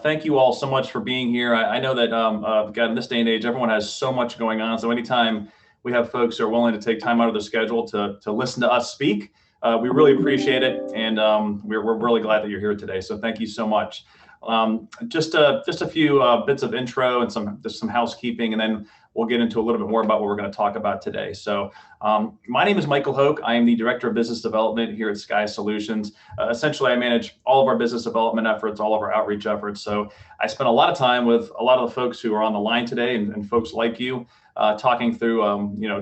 Thank you all so much for being here. I know that, God, in this day and age, everyone has so much going on. So anytime we have folks who are willing to take time out of their schedule to listen to us speak, we really appreciate it. And we're really glad that you're here today. So thank you so much. Just a few bits of intro and some housekeeping, and then we'll get into a little bit more about what we're going to talk about today. So my name is Michael Hoke. I am the Director of Business Development here at Sky Solutions. Essentially, I manage all of our business development efforts, all of our outreach efforts. So I spend a lot of time with a lot of the folks who are on the line today and folks like you, talking through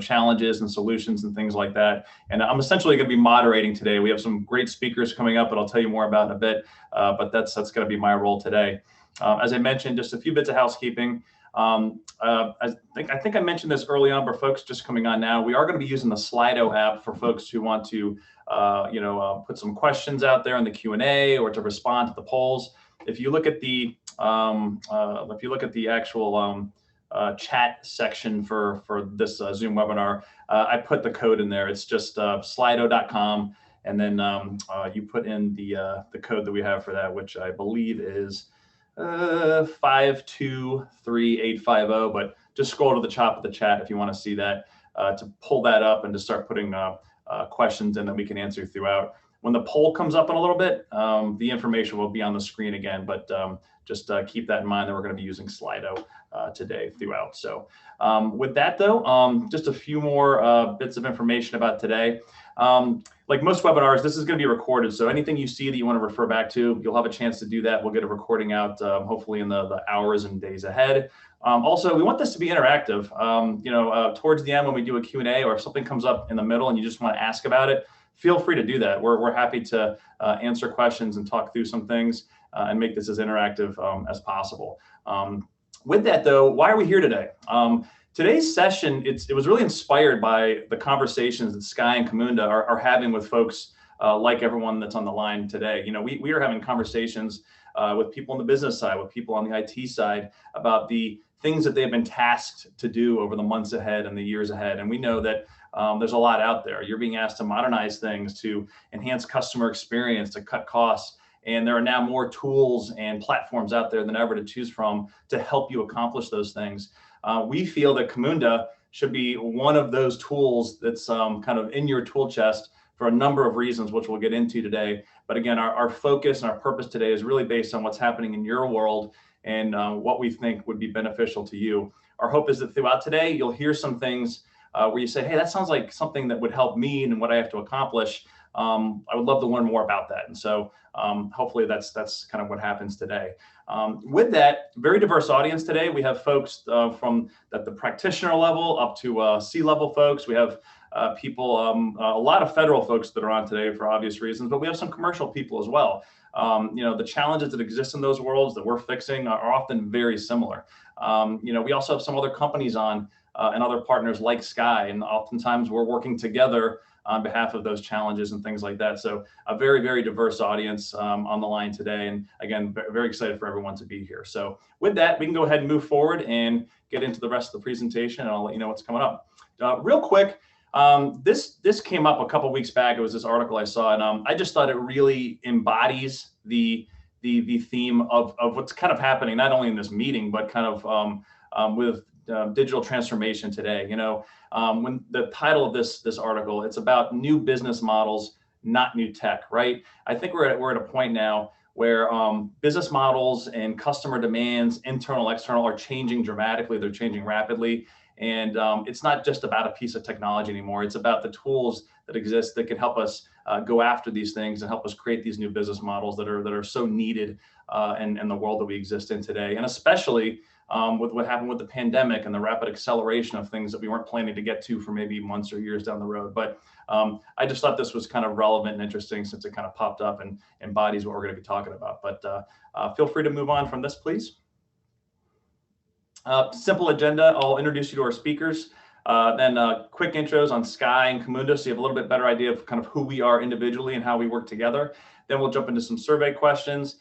challenges and solutions and things like that. And I'm essentially going to be moderating today. We have some great speakers coming up that I'll tell you more about in a bit, but that's going to be my role today. As I mentioned, just a few bits of housekeeping. I think I mentioned this early on, but folks just coming on now, we are going to be using the Slido app for folks who want to put some questions out there in the Q&A or to respond to the polls. If you look at the actual chat section for this Zoom webinar, I put the code in there. It's just slido.com, and then you put in the code that we have for that, which I believe is 523850, but just scroll to the top of the chat if you want to see that, to pull that up and to start putting questions in that we can answer throughout. When the poll comes up in a little bit, the information will be on the screen again, but just keep that in mind that we're going to be using Slido today throughout. So with that though, just a few more bits of information about today. Like most webinars, this is going to be recorded. So anything you see that you want to refer back to, you'll have a chance to do that. We'll get a recording out hopefully in the hours and days ahead. Also, we want this to be interactive. Towards the end when we do a Q&A, or if something comes up in the middle and you just want to ask about it, feel free to do that. We're happy to answer questions and talk through some things and make this as interactive as possible. With that though, why are we here today? Today's session, it was really inspired by the conversations that Sky and Camunda are having with folks like everyone that's on the line today. We are having conversations with people on the business side, with people on the IT side, about the things that they've been tasked to do over the months ahead and the years ahead. And we know that there's a lot out there. You're being asked to modernize things, to enhance customer experience, to cut costs. And there are now more tools and platforms out there than ever to choose from to help you accomplish those things. We feel that Camunda should be one of those tools that's kind of in your tool chest for a number of reasons, which we'll get into today. But again, our focus and our purpose today is really based on what's happening in your world and what we think would be beneficial to you. Our hope is that throughout today, you'll hear some things where you say, hey, that sounds like something that would help me and what I have to accomplish. I would love to learn more about that. And so hopefully that's kind of what happens today. With that, very diverse audience today. We have folks from the practitioner level up to C-level folks. We have people, a lot of federal folks that are on today for obvious reasons, but we have some commercial people as well. The challenges that exist in those worlds that we're fixing are often very similar. We also have some other companies on and other partners like Sky, and oftentimes we're working together on behalf of those challenges and things like that. So a very, very diverse audience on the line today. And again, very excited for everyone to be here. So with that, we can go ahead and move forward and get into the rest of the presentation, and I'll let you know what's coming up. Real quick, this came up a couple weeks back. It was this article I saw, and I just thought it really embodies the theme of what's kind of happening, not only in this meeting, but kind of with digital transformation today. When the title of this article, it's about new business models, not new tech, right? I think we're at a point now where business models and customer demands, internal, external, are changing dramatically. They're changing rapidly. And it's not just about a piece of technology anymore. It's about the tools that exist that can help us go after these things and help us create these new business models that are so needed in the world that we exist in today. And especially with what happened with the pandemic and the rapid acceleration of things that we weren't planning to get to for maybe months or years down the road. But I just thought this was kind of relevant and interesting since it kind of popped up and embodies what we're going to be talking about. But feel free to move on from this, please. Simple agenda. I'll introduce you to our speakers. Then quick intros on Sky and Camunda, so you have a little bit better idea of kind of who we are individually and how we work together. Then we'll jump into some survey questions.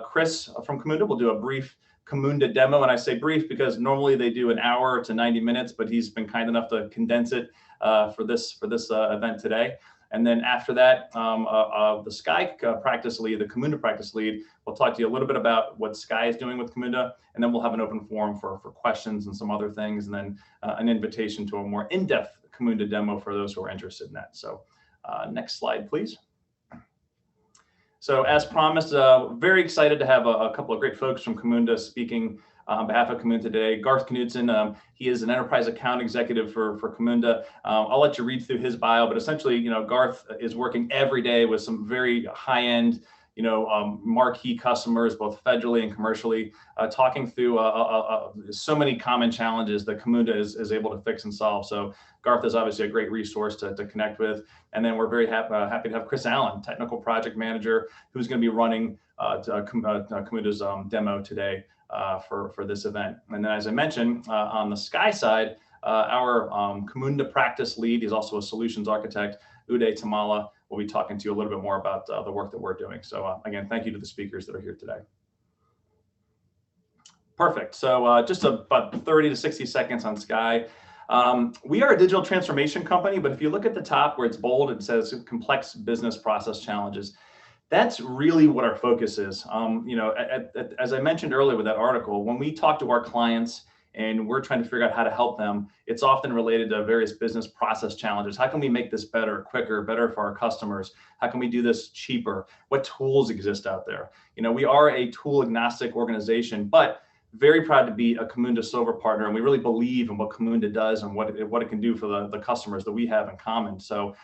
Chris from Camunda will do a brief Camunda demo, and I say brief because normally they do an hour to 90 minutes, but he's been kind enough to condense it for this event today. And then after that, the Sky practice lead, the Camunda practice lead, will talk to you a little bit about what Sky is doing with Camunda, and then we'll have an open forum for questions and some other things, and then an invitation to a more in-depth Camunda demo for those who are interested in that. So next slide, please. So as promised, very excited to have a couple of great folks from Camunda speaking on behalf of Camunda today. Garth Knudson, he is an enterprise account executive for Camunda. I'll let you read through his bio, but essentially, Garth is working every day with some very high-end, marquee customers, both federally and commercially, talking through so many common challenges that Camunda is able to fix and solve. So Garth is obviously a great resource to connect with. And then we're very happy to have Chris Allen, technical project manager, who's going to be running Camunda's demo today for this event. And then, as I mentioned, on the Sky side, our Camunda practice lead, he's also a solutions architect, Uday Tummala, will be talking to you a little bit more about the work that we're doing. So again, thank you to the speakers that are here today. Perfect. So just about 30 to 60 seconds on Sky. We are a digital transformation company, but if you look at the top where it's bold, it says complex business process challenges. That's really what our focus is. As I mentioned earlier with that article, when we talk to our clients and we're trying to figure out how to help them, it's often related to various business process challenges. How can we make this better, quicker, better for our customers? How can we do this cheaper? What tools exist out there? We are a tool agnostic organization, but very proud to be a Camunda Silver partner, and we really believe in what Camunda does and what it can do for the customers that we have in common. So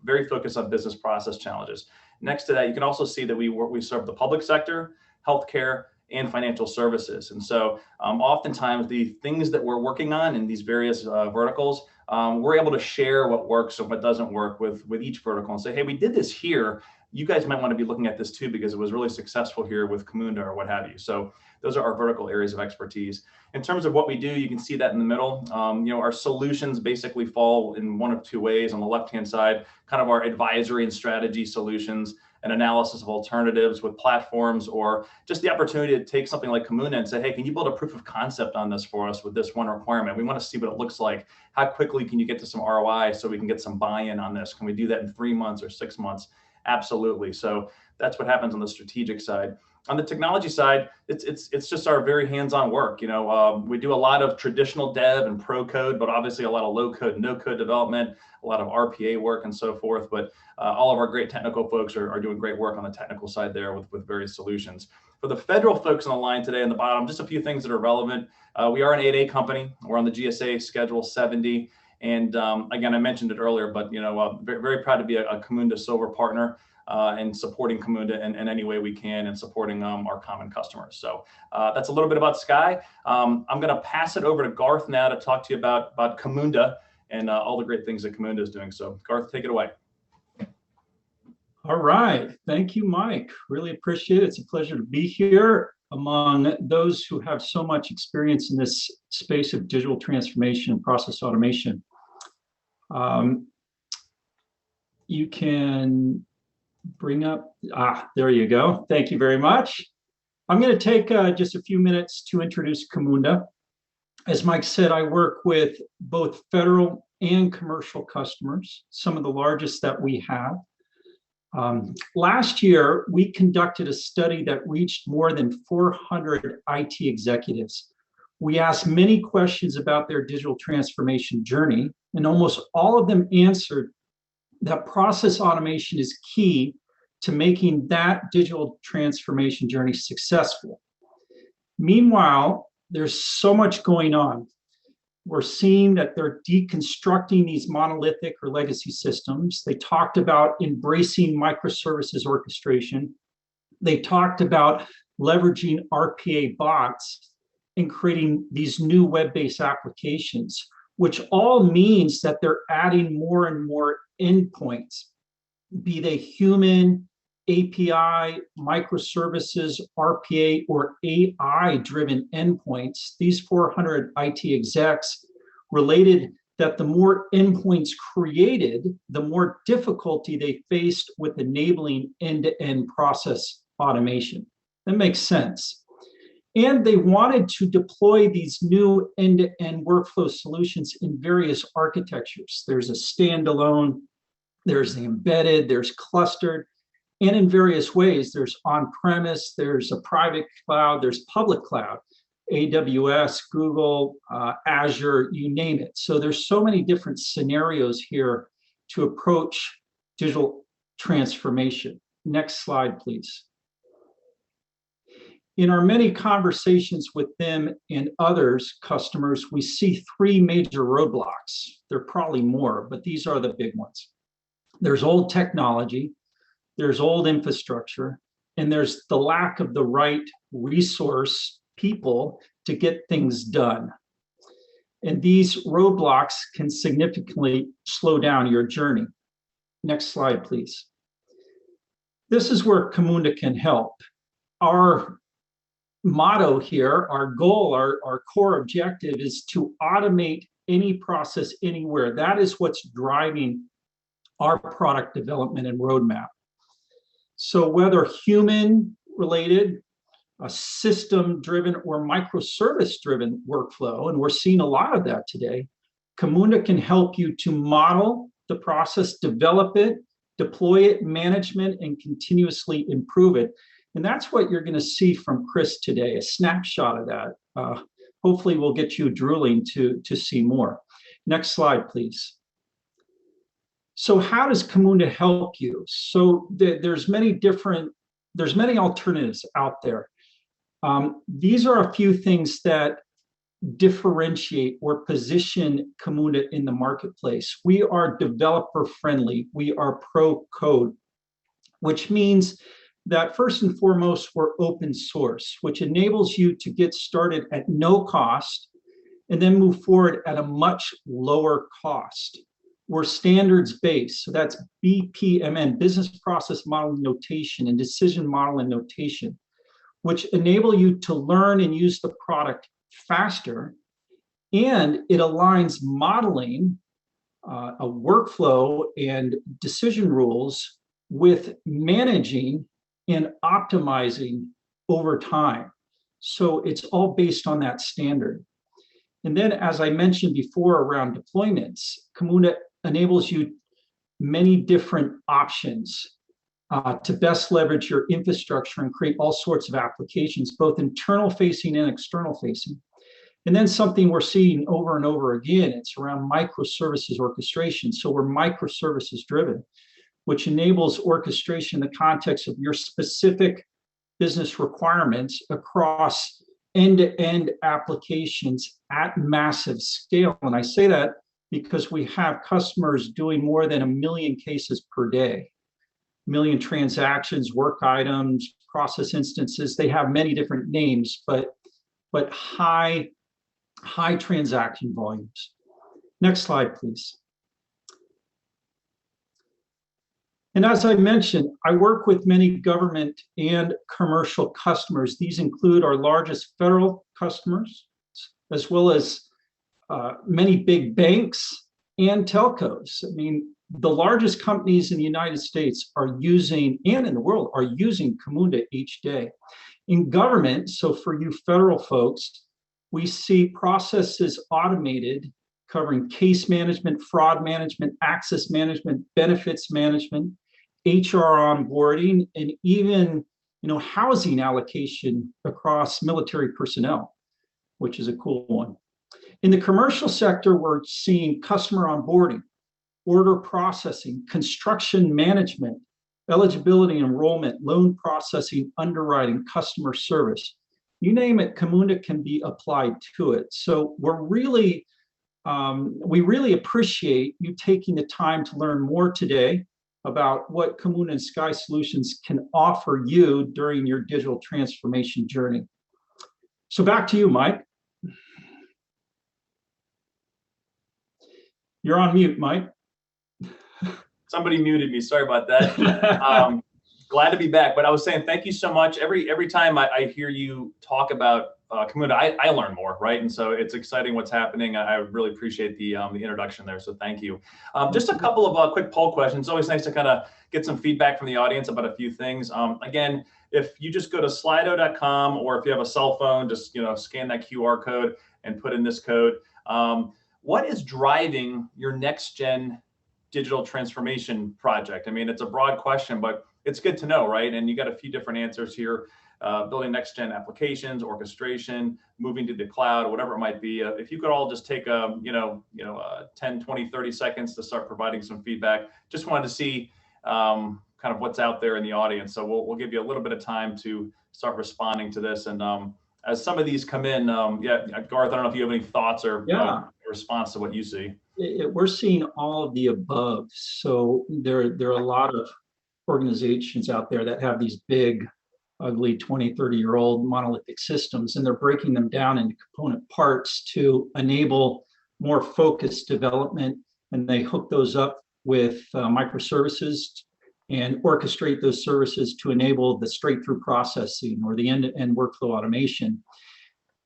very focused on business process challenges. Next to that, you can also see that we serve the public sector, healthcare, and financial services. And so oftentimes the things that we're working on in these various verticals, we're able to share what works and what doesn't work with each vertical and say, hey, we did this here. You guys might want to be looking at this too, because it was really successful here with Camunda or what have you. So those are our vertical areas of expertise. In terms of what we do, you can see that in the middle. Our solutions basically fall in one of two ways. On the left-hand side, kind of our advisory and strategy solutions, an analysis of alternatives with platforms, or just the opportunity to take something like Camunda and say, hey, can you build a proof of concept on this for us with this one requirement? We want to see what it looks like. How quickly can you get to some ROI so we can get some buy-in on this? Can we do that in 3 months or 6 months? Absolutely. So that's what happens on the strategic side. On the technology side, it's just our very hands-on work. We do a lot of traditional dev and pro code, but obviously a lot of low code, no code development, a lot of RPA work and so forth. But all of our great technical folks are doing great work on the technical side there with various solutions. For the federal folks on the line today on the bottom, just a few things that are relevant. We are an 8A company. We're on the GSA Schedule 70. And again, I mentioned it earlier, but very, very proud to be a Camunda Silver partner and supporting Camunda in any way we can and supporting our common customers. So that's a little bit about Sky. I'm going to pass it over to Garth now to talk to you about Camunda and all the great things that Camunda is doing. So Garth, take it away. All right. Thank you, Mike. Really appreciate it. It's a pleasure to be here among those who have so much experience in this space of digital transformation and process automation. You can bring up, there you go. Thank you very much. I'm going to take just a few minutes to introduce Camunda. As Mike said, I work with both federal and commercial customers, some of the largest that we have. Last year, we conducted a study that reached more than 400 IT executives. We asked many questions about their digital transformation journey, and almost all of them answered that process automation is key to making that digital transformation journey successful. Meanwhile, there's so much going on. We're seeing that they're deconstructing these monolithic or legacy systems. They talked about embracing microservices orchestration. They talked about leveraging RPA bots and creating these new web-based applications, which all means that they're adding more and more endpoints, be they human, API, microservices, RPA, or AI-driven endpoints. These 400 IT execs related that the more endpoints created, the more difficulty they faced with enabling end-to-end process automation. That makes sense. And they wanted to deploy these new end-to-end workflow solutions in various architectures. There's a standalone there's the embedded, there's clustered, and in various ways. There's on-premise, there's a private cloud, there's public cloud, AWS, Google, Azure, you name it. So there's so many different scenarios here to approach digital transformation. Next slide, please. In our many conversations with them and others, customers, we see three major roadblocks. There are probably more, but these are the big ones. There's old technology, there's old infrastructure, and there's the lack of the right resource people to get things done. And these roadblocks can significantly slow down your journey. Next slide, please. This is where Camunda can help. Our motto here, our goal, our core objective is to automate any process anywhere. That is what's driving our product development and roadmap. So whether human related, a system driven or microservice driven workflow, and we're seeing a lot of that today, Camunda can help you to model the process, develop it, deploy it, management, and continuously improve it. And that's what you're going to see from Chris today, a snapshot of that. Hopefully we'll get you drooling to see more. Next slide, please. So how does Camunda help you? So there's many alternatives out there. These are a few things that differentiate or position Camunda in the marketplace. We are developer friendly. We are pro code, which means that first and foremost, we're open source, which enables you to get started at no cost and then move forward at a much lower cost. We're standards based, so that's BPMN, business process modeling notation, and decision modeling notation, which enable you to learn and use the product faster, and it aligns modeling, a workflow and decision rules with managing and optimizing over time. So it's all based on that standard. And then, as I mentioned before around deployments, Camunda enables you many different options to best leverage your infrastructure and create all sorts of applications, both internal facing and external facing. And then something we're seeing over and over again, it's around microservices orchestration. So we're microservices driven, which enables orchestration in the context of your specific business requirements across end-to-end applications at massive scale. And I say that because we have customers doing more than 1 million cases per day, 1 million transactions, work items, process instances. They have many different names, but high transaction volumes. Next slide, please. And as I mentioned, I work with many government and commercial customers. These include our largest federal customers, as well as many big banks and telcos. I mean, the largest companies in the United States are using, and in the world, are using Camunda each day. In government, so for you federal folks, we see processes automated covering case management, fraud management, access management, benefits management, HR onboarding, and even housing allocation across military personnel, which is a cool one. In the commercial sector, we're seeing customer onboarding, order processing, construction management, eligibility enrollment, loan processing, underwriting, customer service. You name it, Camunda can be applied to it. So we really appreciate you taking the time to learn more today about what Camunda and Sky Solutions can offer you during your digital transformation journey. So back to you, Mike. You're on mute, Mike. Somebody muted me. Sorry about that. Glad to be back. But I was saying thank you so much. Every time I hear you talk about Camunda, I learn more, right? And so it's exciting what's happening. I really appreciate the introduction there. So thank you. Just a couple of quick poll questions. It's always nice to kind of get some feedback from the audience about a few things. Again, if you just go to slido.com, or if you have a cell phone, just scan that QR code and put in this code. What is driving your next gen digital transformation project? I mean, it's a broad question, but it's good to know, right? And you got a few different answers here. Building next gen applications, orchestration, moving to the cloud, whatever it might be. If you could all just take 10, 20, 30 seconds to start providing some feedback. Just wanted to see kind of what's out there in the audience. So we'll give you a little bit of time to start responding to this. And as some of these come in, Garth, I don't know if you have any thoughts or response to what you see. We're seeing all of the above. So there are a lot of organizations out there that have these big, ugly 20, 30-year-old monolithic systems, and they're breaking them down into component parts to enable more focused development. And they hook those up with microservices and orchestrate those services to enable the straight-through processing or the end-to-end workflow automation.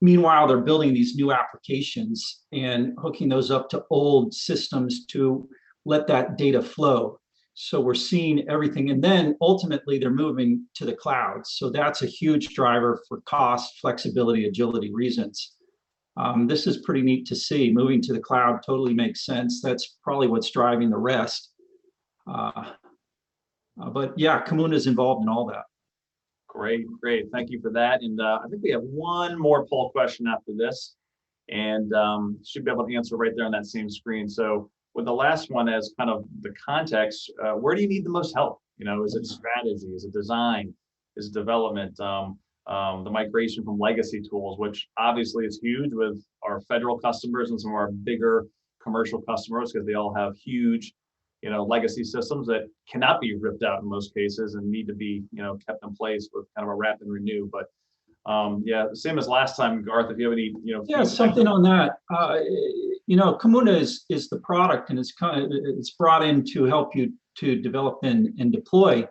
Meanwhile, they're building these new applications and hooking those up to old systems to let that data flow. So we're seeing everything. And then ultimately, they're moving to the cloud. So that's a huge driver for cost, flexibility, agility reasons. This is pretty neat to see. Moving to the cloud totally makes sense. That's probably what's driving the rest. But yeah, Camunda is involved in all that. Great. Thank you for that. And I think we have one more poll question after this, and should be able to answer right there on that same screen. So with the last one as kind of the context, where do you need the most help? Is it strategy? Is it design? Is it development? The migration from legacy tools, which obviously is huge with our federal customers and some of our bigger commercial customers, because they all have huge legacy systems that cannot be ripped out in most cases and need to be, kept in place with kind of a rapid renew. But same as last time, Garth, if you have any, something on that. Camunda is the product, and it's brought in to help you to develop and deploy.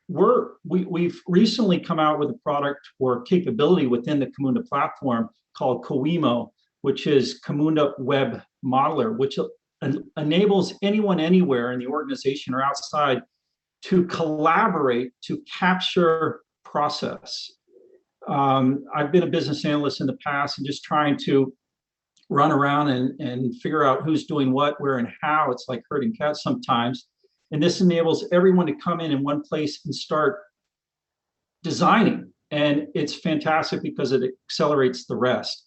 We've recently come out with a product or capability within the Camunda platform called CoWeMo, which is Camunda Web Modeler, which enables anyone anywhere in the organization or outside to collaborate to capture process. I've been a business analyst in the past and just trying to run around and figure out who's doing what, where, and how. It's like herding cats sometimes. And this enables everyone to come in one place and start designing. And it's fantastic because it accelerates the rest.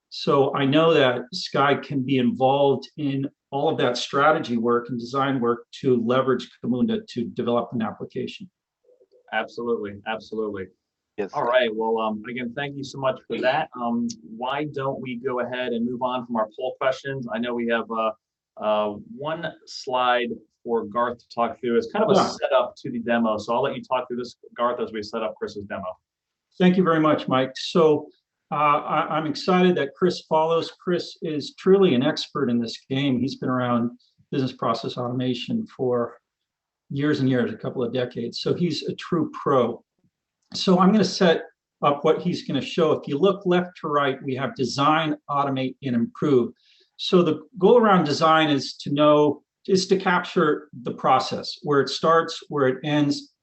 So I know that Sky can be involved in all of that strategy work and design work to leverage Camunda to develop an application. Absolutely. Yes. All right. Well, again, thank you so much for that. Why don't we go ahead and move on from our poll questions? I know we have one slide for Garth to talk through. It's kind of a setup to the demo. So I'll let you talk through this, Garth, as we set up Chris's demo. Thank you very much, Mike. So I'm excited that Chris follows. Chris is truly an expert in this game. He's been around business process automation for years and years, a couple of decades. So he's a true pro. So I'm going to set up what he's going to show. If you look left to right, we have design, automate, and improve. So the goal around design is to capture the process, where it starts, where it ends,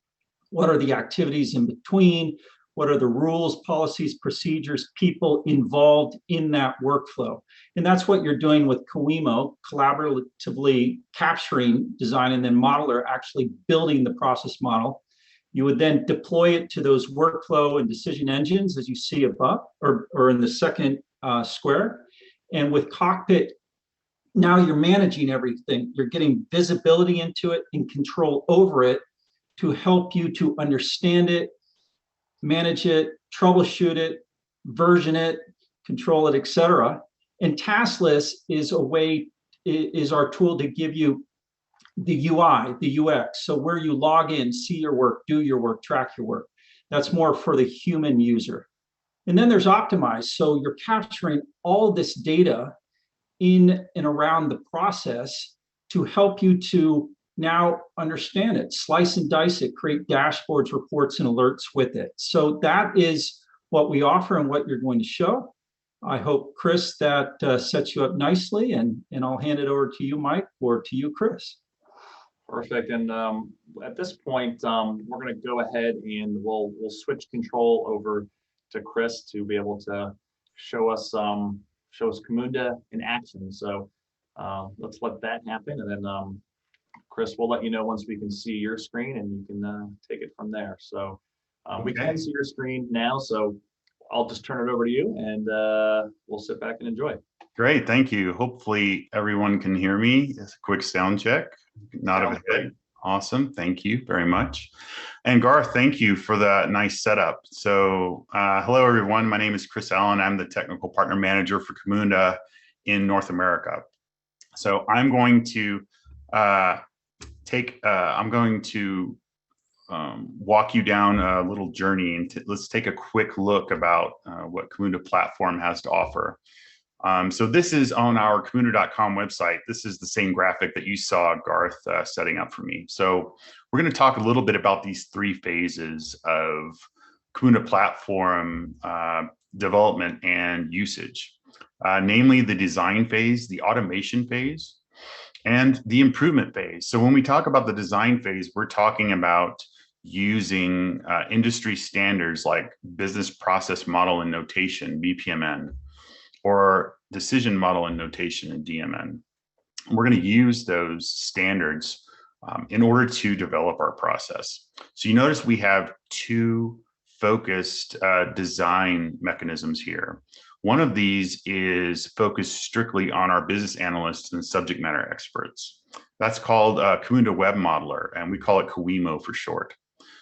what are the activities in between, what are the rules, policies, procedures, people involved in that workflow. And that's what you're doing with CoWeMo, collaboratively capturing design, and then Modeler actually building the process model. You would then deploy it to those workflow and decision engines, as you see above, or in the second square. And with Cockpit, now you're managing everything. You're getting visibility into it and control over it to help you to understand it, manage it, troubleshoot it, version it, control it, etc. And Taskless is our tool to give you the UI, the UX. So where you log in, see your work, do your work, track your work. That's more for the human user. And then there's Optimize. So you're capturing all this data in and around the process to help you to now understand it, slice and dice it, create dashboards, reports, and alerts with it. So that is what we offer and what you're going to show. I hope, Chris, that sets you up nicely, and I'll hand it over to you, Mike, or to you, Chris. Perfect. And at this point, we're going to go ahead and we'll switch control over to Chris to be able to show us Camunda in action. So let's let that happen. And then Chris, we'll let you know once we can see your screen and you can take it from there. So we Okay. can see your screen now. So I'll just turn it over to you and we'll sit back and enjoy. Great, thank you. Hopefully everyone can hear me. It's a quick sound check. Nod of a head. Awesome, thank you very much. And Garth, thank you for that nice setup. So hello everyone, my name is Chris Allen. I'm the Technical Partner Manager for Camunda in North America. So I'm going to walk you down a little journey and let's take a quick look about what Camunda Platform has to offer. So this is on our camunda.com website. This is the same graphic that you saw Garth setting up for me. So we're going to talk a little bit about these three phases of Camunda Platform development and usage, namely the design phase, the automation phase, and the improvement phase. So when we talk about the design phase, we're talking about using industry standards like business process model and notation, BPMN, or decision model and notation in DMN. We're going to use those standards in order to develop our process. So you notice we have two focused design mechanisms here. One of these is focused strictly on our business analysts and subject matter experts. That's called Camunda Web Modeler, and we call it CWEMO for short.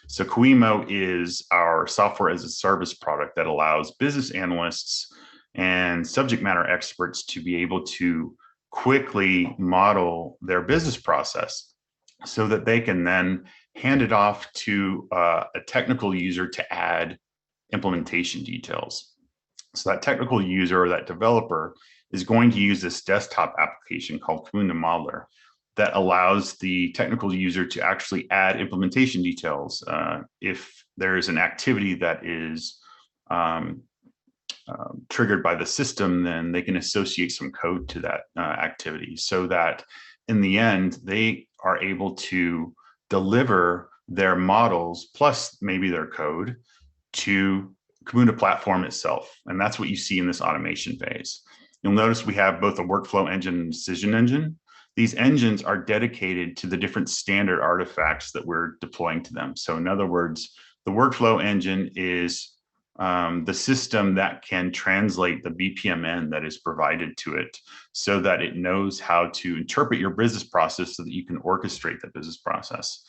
So CWEMO is our software as a service product that allows business analysts and subject matter experts to be able to quickly model their business process so that they can then hand it off to a technical user to add implementation details. So that technical user or that developer is going to use this desktop application called Camunda Modeler that allows the technical user to actually add implementation details. If there is an activity that is triggered by the system, then they can associate some code to that activity so that in the end, they are able to deliver their models plus maybe their code to Camunda Platform itself. And that's what you see in this automation phase. You'll notice we have both a workflow engine and decision engine. These engines are dedicated to the different standard artifacts that we're deploying to them. So in other words, the workflow engine is the system that can translate the BPMN that is provided to it so that it knows how to interpret your business process so that you can orchestrate the business process.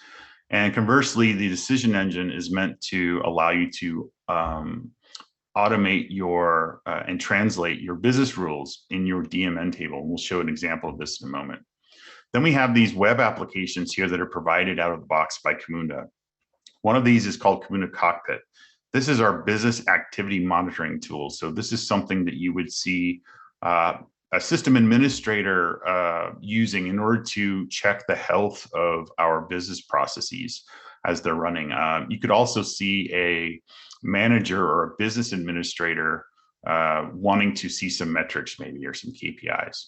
And conversely, the decision engine is meant to allow you to automate your and translate your business rules in your DMN table. We'll show an example of this in a moment. Then we have these web applications here that are provided out of the box by Camunda. One of these is called Camunda Cockpit. This is our business activity monitoring tool. So this is something that you would see a system administrator using in order to check the health of our business processes as they're running. You could also see a manager or a business administrator wanting to see some metrics maybe or some KPIs.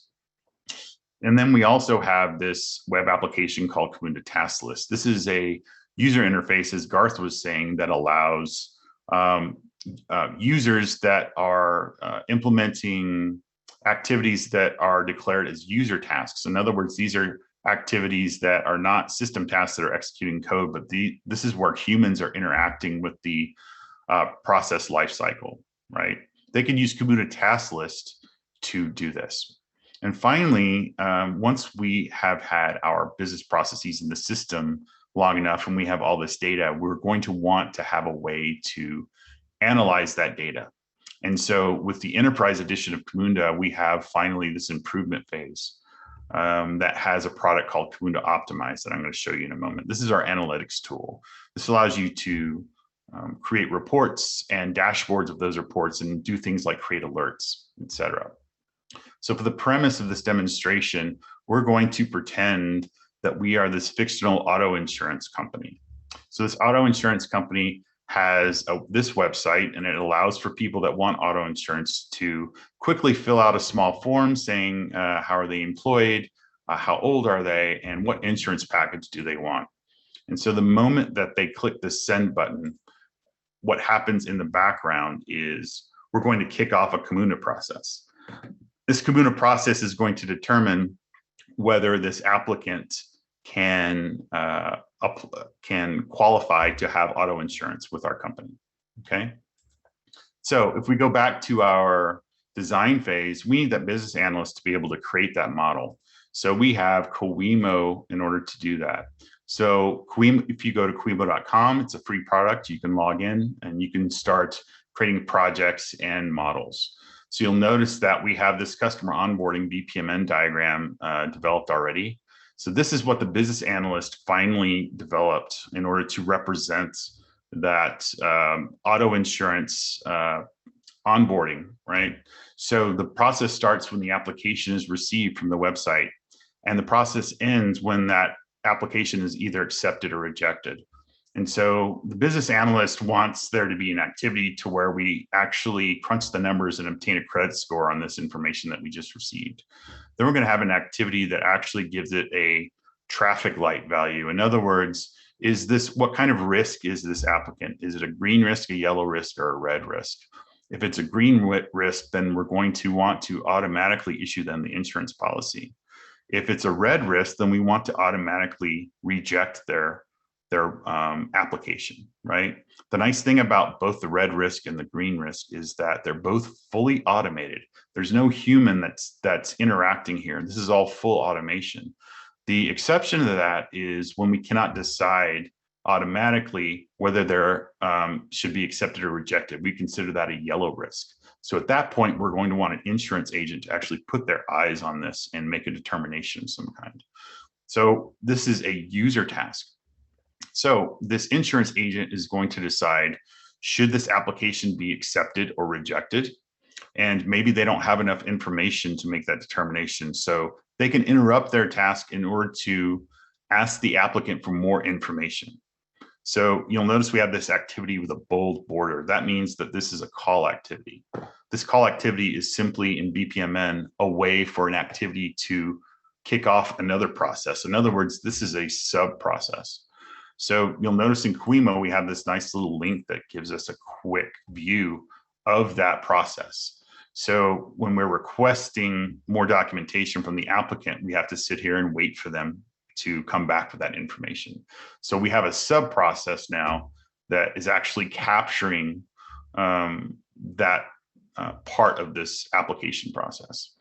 And then we also have this web application called Camunda Task List. This is a user interface, as Garth was saying, that allows users that are implementing activities that are declared as user tasks. In other words, these are activities that are not system tasks that are executing code, but this is where humans are interacting with the process lifecycle, right? They can use Camunda Task List to do this. And finally, once we have had our business processes in the system long enough and we have all this data, we're going to want to have a way to analyze that data. And so with the enterprise edition of Camunda, we have finally this improvement phase that has a product called Camunda Optimize that I'm going to show you in a moment. This is our analytics tool. This allows you to create reports and dashboards of those reports and do things like create alerts, etc. So for the premise of this demonstration, we're going to pretend that we are this fictional auto insurance company. So this auto insurance company has this website, and it allows for people that want auto insurance to quickly fill out a small form saying how are they employed, how old are they, and what insurance package do they want. And so the moment that they click the send button, what happens in the background is we're going to kick off a Camunda process. This Camunda process is going to determine whether this applicant can qualify to have auto insurance with our company. Okay. So if we go back to our design phase, we need that business analyst to be able to create that model. So we have Coemo in order to do that. So Coemo, if you go to Coemo.com, it's a free product. You can log in and you can start creating projects and models. So you'll notice that we have this customer onboarding BPMN diagram developed already. So this is what the business analyst finally developed in order to represent that auto insurance onboarding, right? So the process starts when the application is received from the website, and the process ends when that application is either accepted or rejected. And so the business analyst wants there to be an activity to where we actually crunch the numbers and obtain a credit score on this information that we just received. Then we're going to have an activity that actually gives it a traffic light value. In other words, what kind of risk is this applicant? Is it a green risk, a yellow risk, or a red risk? If it's a green risk, then we're going to want to automatically issue them the insurance policy. If it's a red risk, then we want to automatically reject their application, right? The nice thing about both the red risk and the green risk is that they're both fully automated. There's no human that's interacting here. This is all full automation. The exception to that is when we cannot decide automatically whether they're should be accepted or rejected. We consider that a yellow risk. So at that point, we're going to want an insurance agent to actually put their eyes on this and make a determination of some kind. So this is a user task. So this insurance agent is going to decide, should this application be accepted or rejected? And maybe they don't have enough information to make that determination. So they can interrupt their task in order to ask the applicant for more information. So you'll notice we have this activity with a bold border. That means that this is a call activity. This call activity is simply in BPMN a way for an activity to kick off another process. In other words, this is a sub process. So you'll notice in Coemo, we have this nice little link that gives us a quick view of that process. So when we're requesting more documentation from the applicant, we have to sit here and wait for them to come back with that information. So we have a sub process now that is actually capturing that part of this application process.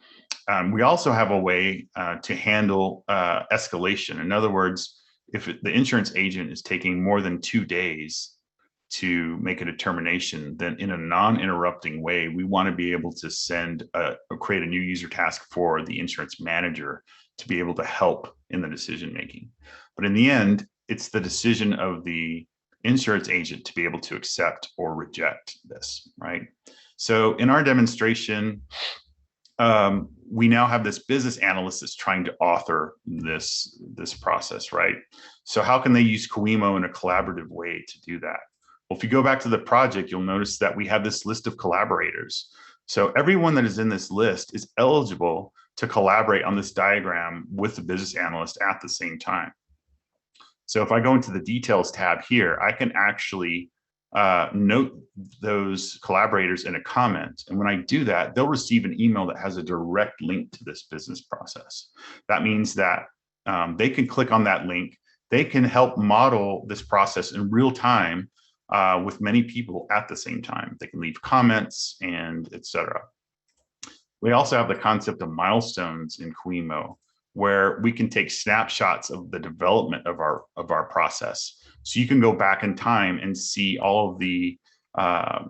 We also have a way to handle escalation. In other words, if the insurance agent is taking more than 2 days to make a determination, then in a non-interrupting way, we want to be able to create a new user task for the insurance manager to be able to help in the decision making. But in the end, it's the decision of the insurance agent to be able to accept or reject this, right? So in our demonstration, we now have this business analyst that's trying to author this process, right? So how can they use Coemo in a collaborative way to do that? Well, if you go back to the project, you'll notice that we have this list of collaborators. So everyone that is in this list is eligible to collaborate on this diagram with the business analyst at the same time. So if I go into the details tab here, I can actually note those collaborators in a comment. And when I do that, they'll receive an email that has a direct link to this business process. That means that they can click on that link. They can help model this process in real time with many people at the same time. They can leave comments and etc. We also have the concept of milestones in Coemo, where we can take snapshots of the development of our process. So you can go back in time and see all of the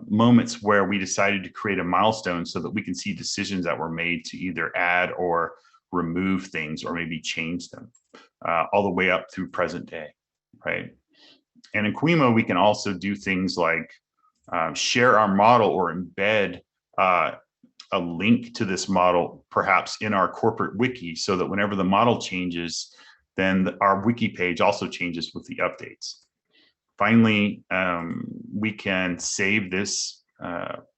moments where we decided to create a milestone so that we can see decisions that were made to either add or remove things or maybe change them all the way up through present day, right? And in Coemo, we can also do things like share our model or embed a link to this model, perhaps in our corporate wiki, so that whenever the model changes, then our wiki page also changes with the updates. Finally, we can save this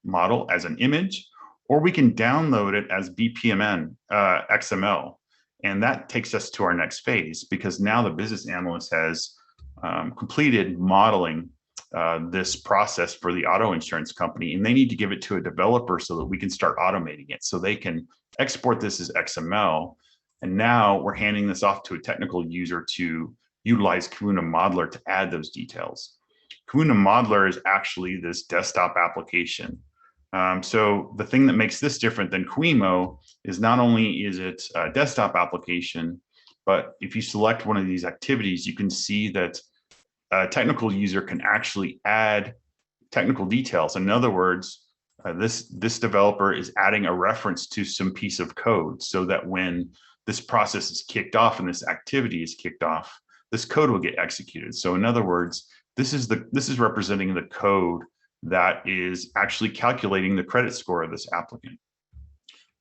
model as an image, or we can download it as BPMN XML. And that takes us to our next phase, because now the business analyst has completed modeling this process for the auto insurance company, and they need to give it to a developer so that we can start automating it. So they can export this as XML And now we're handing this off to a technical user to utilize Camunda Modeler to add those details. Camunda Modeler is actually this desktop application. So the thing that makes this different than Qimo is not only is it a desktop application, but if you select one of these activities, you can see that a technical user can actually add technical details. In other words, this developer is adding a reference to some piece of code so that when this process is kicked off and this activity is kicked off, this code will get executed. So in other words, this is representing the code that is actually calculating the credit score of this applicant.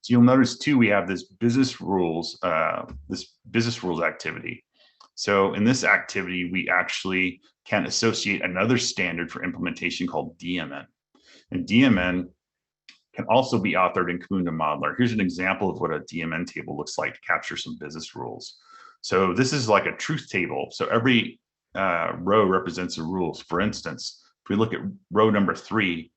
So you'll notice too, we have this business rules activity. So in this activity, we actually can associate another standard for implementation called DMN. And DMN can also be authored in Camunda Modeler. Here's an example of what a DMN table looks like to capture some business rules. So this is like a truth table. So every row represents the rules. For instance, if we look at row number 3,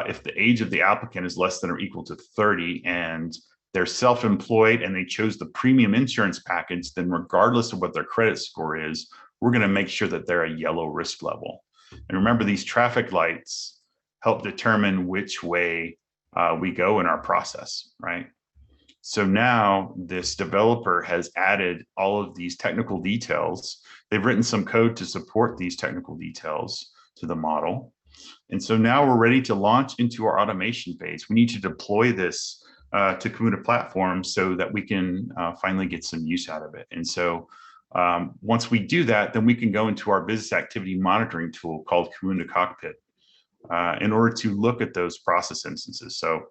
if the age of the applicant is less than or equal to 30 and they're self-employed and they chose the premium insurance package, then regardless of what their credit score is, we're going to make sure that they're a yellow risk level. And remember, these traffic lights help determine which way we go in our process, right? So now this developer has added all of these technical details. They've written some code to support these technical details to the model. And so now we're ready to launch into our automation phase. We need to deploy this to Camunda Platform so that we can finally get some use out of it. And so once we do that, then we can go into our business activity monitoring tool called Camunda Cockpit in order to look at those process instances. So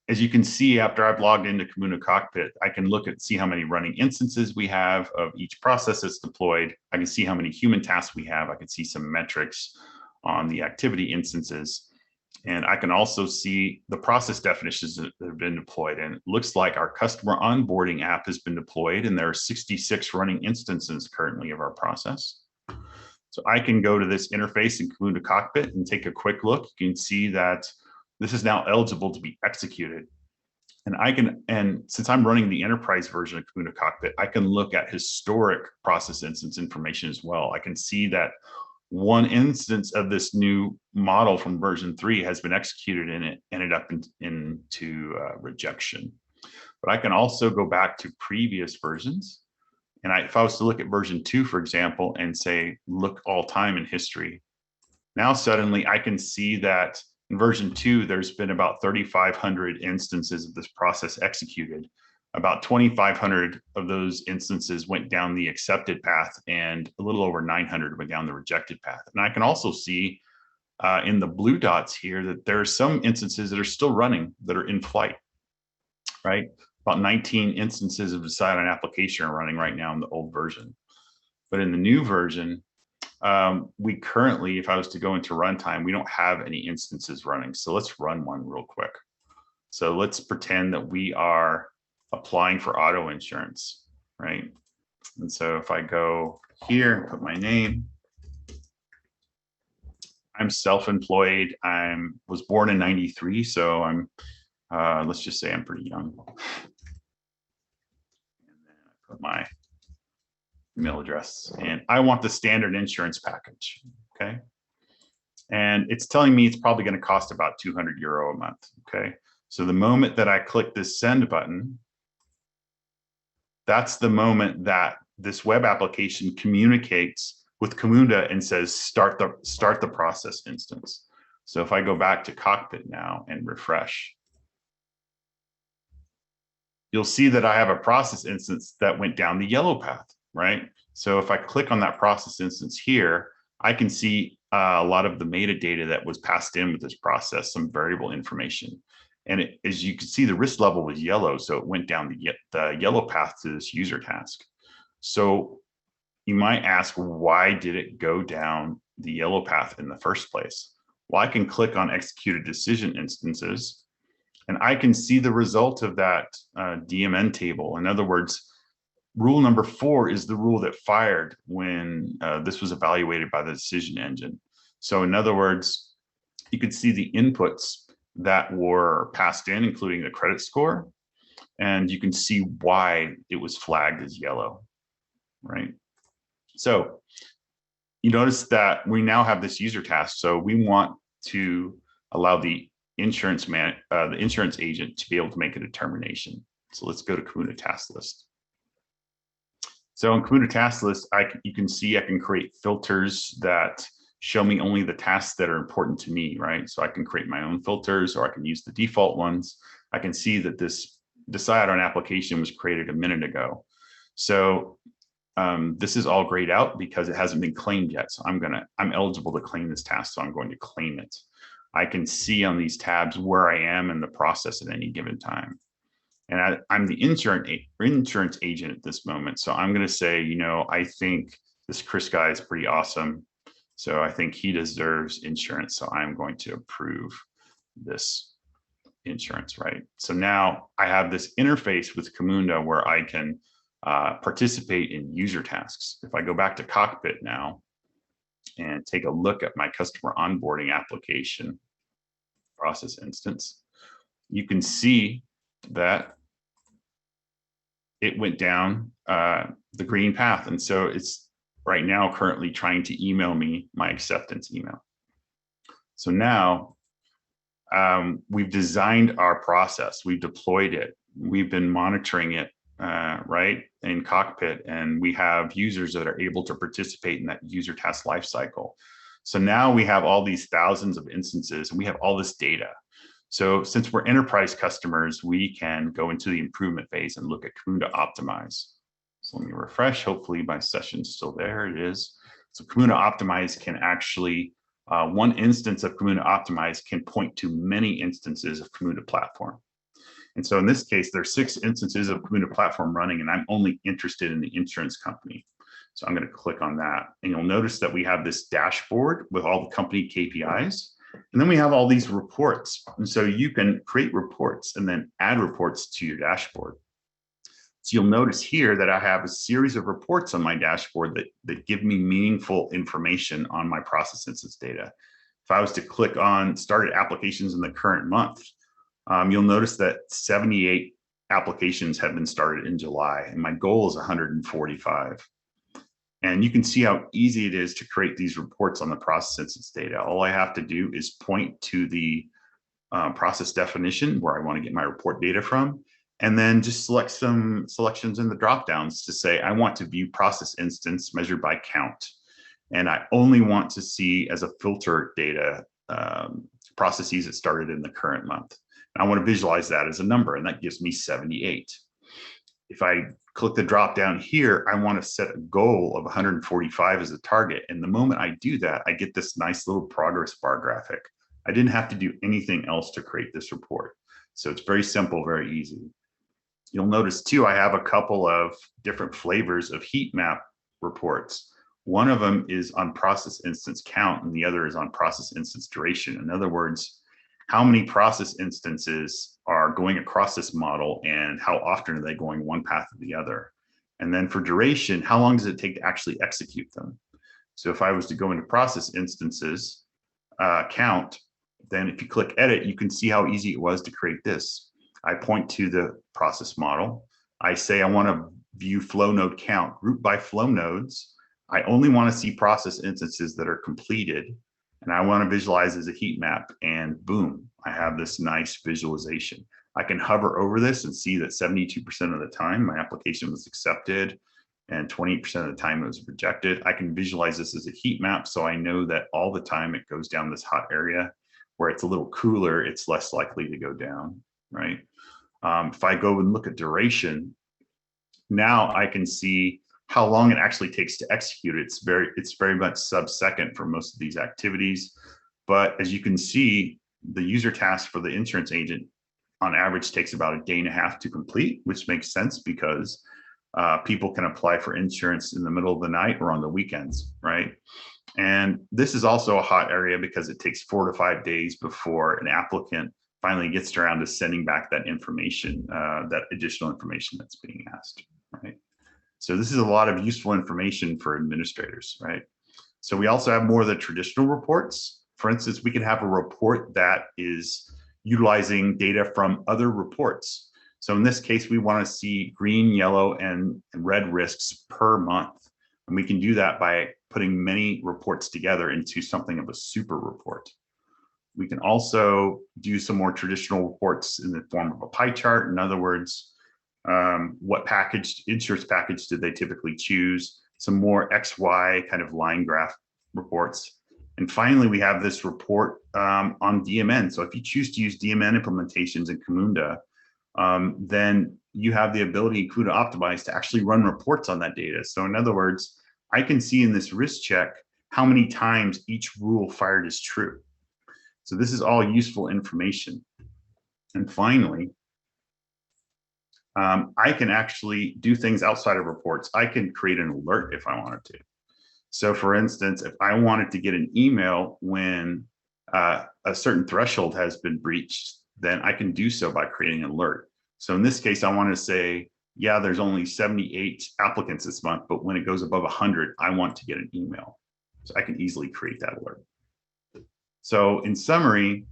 as you can see, after I've logged into Camunda Cockpit, I can look at see how many running instances we have of each process that's deployed. I can see how many human tasks we have. I can see some metrics on the activity instances. And I can also see the process definitions that have been deployed. And it looks like our customer onboarding app has been deployed, and there are 66 running instances currently of our process. So I can go to this interface in Camunda Cockpit and take a quick look. You can see that this is now eligible to be executed. And since I'm running the enterprise version of Camunda Cockpit, I can look at historic process instance information as well. I can see that one instance of this new model from version 3 has been executed and it ended up into rejection. But I can also go back to previous versions. And if I was to look at version 2, for example, and say, look all time in history, now suddenly I can see that in version 2, there's been about 3,500 instances of this process executed. About 2,500 of those instances went down the accepted path, and a little over 900 went down the rejected path. And I can also see in the blue dots here that there are some instances that are still running that are in flight, right? About 19 instances of Decide on Application are running right now in the old version. But in the new version, we currently, if I was to go into runtime, we don't have any instances running. So let's run one real quick. So let's pretend that we are applying for auto insurance, right? And so if I go here and put my name, I'm self-employed. Was born in '93, so I'm, let's just say I'm pretty young. And then I put my email address, and I want the standard insurance package, okay? And it's telling me it's probably going to cost about €200 a month, okay? So the moment that I click this send button, that's the moment that this web application communicates with Camunda and says, start the process instance. So if I go back to Cockpit now and refresh, you'll see that I have a process instance that went down the yellow path, right? So if I click on that process instance here, I can see a lot of the metadata that was passed in with this process, some variable information. And as you can see, the risk level was yellow, so it went down the yellow path to this user task. So you might ask, why did it go down the yellow path in the first place? Well, I can click on executed decision instances, and I can see the result of that DMN table. In other words, rule number 4 is the rule that fired when this was evaluated by the decision engine. So in other words, you could see the inputs that were passed in, including the credit score. And you can see why it was flagged as yellow, right? So you notice that we now have this user task. So we want to allow the insurance agent to be able to make a determination. So let's go to Camunda task list. So in Camunda task list, you can see I can create filters that show me only the tasks that are important to me, right? So I can create my own filters, or I can use the default ones. I can see that this decide on application was created a minute ago. So this is all grayed out because it hasn't been claimed yet. So I'm eligible to claim this task, so I'm going to claim it. I can see on these tabs where I am in the process at any given time. And I'm the insurance agent at this moment. So I'm going to say, you know, I think this Chris guy is pretty awesome. So I think he deserves insurance. So I'm going to approve this insurance, right? So now I have this interface with Camunda where I can participate in user tasks. If I go back to Cockpit now and take a look at my customer onboarding application process instance, you can see that it went down the green path. And so it's right now currently trying to email me my acceptance email. So now we've designed our process, we've deployed it, we've been monitoring it right in Cockpit, and we have users that are able to participate in that user task lifecycle. So now we have all these thousands of instances and we have all this data. So since we're enterprise customers, we can go into the improvement phase and look at Camunda Optimize. So let me refresh, hopefully my session's still there, it is. So Camunda Optimize can actually, one instance of Camunda Optimize can point to many instances of Camunda Platform. And so in this case, there's 6 instances of Camunda Platform running, and I'm only interested in the insurance company. So I'm going to click on that. And you'll notice that we have this dashboard with all the company KPIs. And then we have all these reports. And so you can create reports and then add reports to your dashboard. So you'll notice here that I have a series of reports on my dashboard that give me meaningful information on my process instance data. If I was to click on started applications in the current month, you'll notice that 78 applications have been started in July, and my goal is 145. And you can see how easy it is to create these reports on the process instance data. All I have to do is point to the process definition where I want to get my report data from, and then just select some selections in the dropdowns to say, I want to view process instance measured by count. And I only want to see as a filter data processes that started in the current month. And I want to visualize that as a number, and that gives me 78. If I click the drop down here, I want to set a goal of 145 as a target. And the moment I do that, I get this nice little progress bar graphic. I didn't have to do anything else to create this report. So it's very simple, very easy. You'll notice too, I have a couple of different flavors of heat map reports. One of them is on process instance count, and the other is on process instance duration. In other words, how many process instances are going across this model and how often are they going one path or the other? And then for duration, how long does it take to actually execute them? So if I was to go into process instances count, then if you click edit, you can see how easy it was to create this. I point to the process model. I say I want to view flow node count, group by flow nodes. I only want to see process instances that are completed, and I want to visualize as a heat map, and boom, I have this nice visualization. I can hover over this and see that 72% of the time my application was accepted and 28% of the time it was rejected. I can visualize this as a heat map, so I know that all the time it goes down this hot area. Where it's a little cooler, it's less likely to go down, right? If I go and look at duration, now I can see how long it actually takes to execute it. It's very much sub-second for most of these activities. But as you can see, the user task for the insurance agent on average takes about a day and a half to complete, which makes sense because people can apply for insurance in the middle of the night or on the weekends, right? And this is also a hot area because it takes 4 to 5 days before an applicant finally gets around to sending back that information, that additional information that's being asked, right? So this is a lot of useful information for administrators, right? So we also have more of the traditional reports. For instance, we can have a report that is utilizing data from other reports. So in this case, we want to see green, yellow, and red risks per month. And we can do that by putting many reports together into something of a super report. We can also do some more traditional reports in the form of a pie chart. In other words, what insurance package did they typically choose? Some more XY kind of line graph reports. And finally, we have this report on DMN. So if you choose to use DMN implementations in Camunda, then you have the ability, Camunda Optimize, to actually run reports on that data. So in other words, I can see in this risk check how many times each rule fired is true. So this is all useful information. And finally, I can actually do things outside of reports. I can create an alert if I wanted to. So for instance, if I wanted to get an email when a certain threshold has been breached, then I can do so by creating an alert. So in this case, I want to say, yeah, there's only 78 applicants this month, but when it goes above 100, I want to get an email. So I can easily create that alert. So in summary,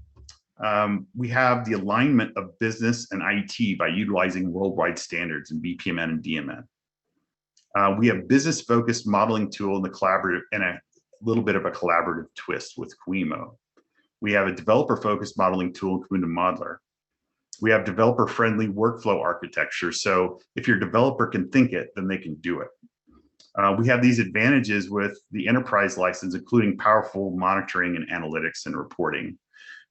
we have the alignment of business and IT by utilizing worldwide standards in BPMN and DMN. We have business-focused modeling tool and a little bit of a collaborative twist with Quimo. We have a developer-focused modeling tool in Camunda Modeler. We have developer-friendly workflow architecture. So if your developer can think it, then they can do it. We have these advantages with the enterprise license, including powerful monitoring and analytics and reporting.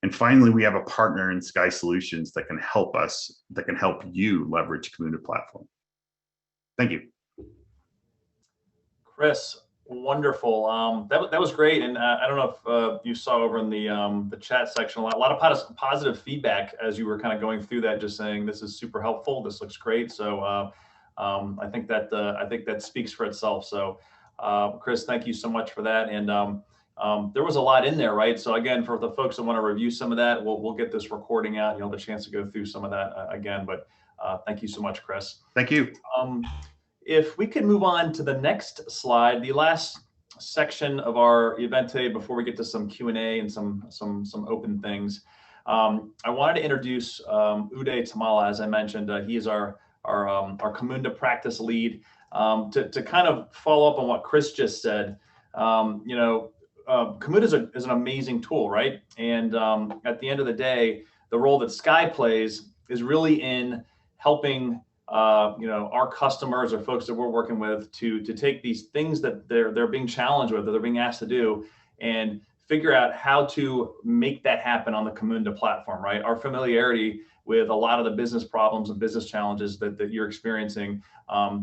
And finally, we have a partner in Sky Solutions that can help us, that can help you leverage Camunda Platform. Thank you. Chris, wonderful. That was great. And I don't know if you saw over in the chat section, a lot of positive feedback as you were kind of going through that, just saying this is super helpful. This looks great. So I think that speaks for itself. So Chris, thank you so much for that. And there was a lot in there, right? So again, for the folks that want to review some of that, we'll get this recording out. You'll have a chance to go through some of that again. But thank you so much, Chris. Thank you. If we could move on to the next slide, the last section of our event today, before we get to some Q&A and some open things, I wanted to introduce Uday Tummala. As I mentioned, he is our Camunda practice lead. To kind of follow up on what Chris just said, Camunda is an amazing tool, right? And at the end of the day, the role that Sky plays is really in helping our customers or folks that we're working with to take these things that they're being challenged with, that they're being asked to do, and figure out how to make that happen on the Camunda platform, right? Our familiarity with a lot of the business problems and business challenges that you're experiencing,